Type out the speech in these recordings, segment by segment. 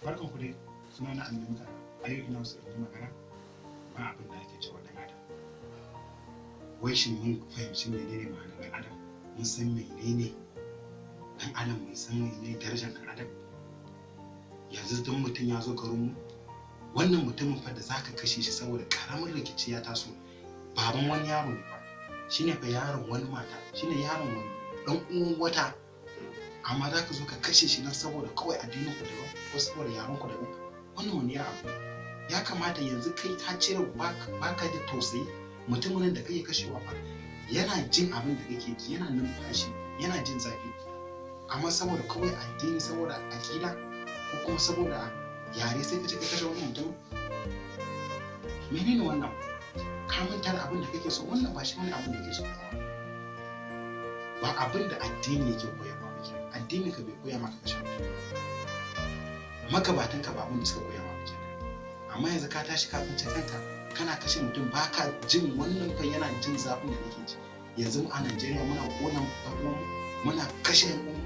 Barkan ku dai, suna na Annabi Muka. A yau ina so in yi magana ba abin da ake cewa ɗan adam. Wai shin mun fahimci menene ma'anar ɗan adam? Mun san menene ɗan adam, mun san menene darajar ɗan adam? Yanzu don mutum ya zo garin mu, wannan mutumin fa da zaka kashe shi saboda ƙaramin rikici ya taso, baban wani yaro ne fa, shine fa yaron wani mata, shine yaron wani ɗan uwan wata, amma za ka zo ka kashe shi nan saboda kawai addinin ku daban ko saboda yaron ku daban. Wannan wani abu ya kamata yanzu kai ka cire baka da tausayi. Mutumin da kake kashewa fa yana jin abin da kake ji, yana numfashi, yana jin zafi, amma saboda kawai addini, saboda akida ko kuma saboda yare sai ka ce ka kashe wani mutum. Menene wannan? Ka manta da abin da kake so. Wannan ba shi wani abin da kake so ba, abin da addini yake koyarwa muke. Addini ka bai koya maka kashe mutum, magabatan ka ba abin da suka koya maka kenan. Amma yanzu ka tashi ka tsince kanka kana kashe mutum, baka jin wannan fa yana jin zafin da kake ji. Yanzu a Najeriya muna kona ɗan muna kashe ɗan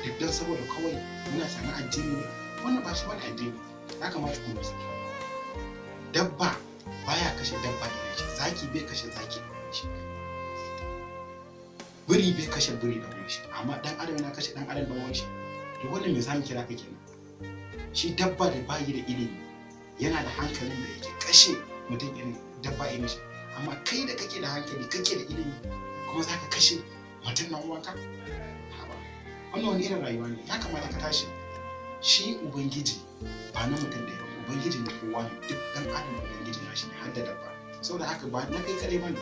duk dan saboda kawai muna sanin addini ne. Wannan ba shi wani addini. Ya kamata ku musu. Dabba baya kashe dabba irin shi, zaki bai kashe zaki irin shi, biri bai kashe biri da wani shi, amma dan adam yana kashe dan adam da wani shi. To wannan me zamu kira ka kenan? Shi dabba da bayi da ilimi yana da hankalin da yake kashe mutum irin dabba irin shi, amma kai da kake da hankali kake da ilimi kuma zaka kashe mutum nan uwanka? Wannan wani irin rayuwa ne? Ya kamata ka tashi. Shi ubangiji ba na mutum da yawa, ubangiji ne kowa ne, duk dan adam ubangiji na shi ne, har da dabba. Saboda haka ba na kai kadai bane.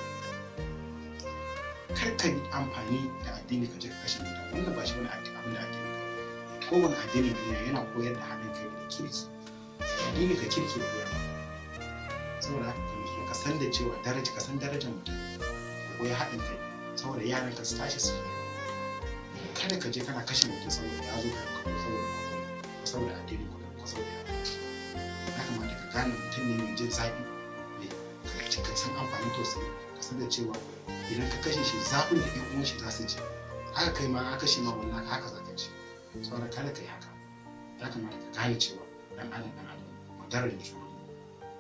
Kar ka yi amfani da addini ka je ka kashe mutum. Wannan ba shi wani abin da addini ka. Kowane addinin duniya yana koyar da haɗin kai da kirki. Addini ka kirki da koyarwa. Saboda haka ka san da cewa ka san darajar mutum, ka koyi haɗin kai saboda yaran ka su tashi su yi. Kada ka je kana kashe mutum saboda ya zo ka saboda addinin ku ko saboda ya kamata ka gane mutum ne mai jin zafi, ne ka san amfanin tausayi, ka san da cewa idan ka kashe shi zafin da ɗan uwan shi za su ji, haka kai ma ka kashe ma wannan haka za ka ji. Saboda kada ka yi haka. Ya kamata ka gane cewa ɗan adam mu daraja juna,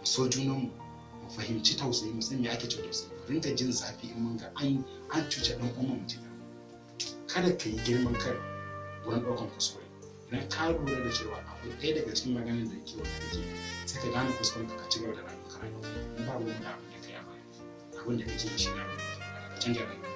mu so junanmu, mu fahimci tausayi, mu san me ake cewa tausayi, mu rinka jin zafi in mun ga an cuce ɗan uwan mu. Kada ka yi girman kai wurin ɗaukan kuskure. Idan ka lura da cewa akwai ɗaya daga cikin maganin da ke wanda kake, sai ka gane kuskuren ka ci gaba da rayuwa. In ba ruwan da abin da ka yi a baya, abin da kake yi shi na ka canja rayuwa.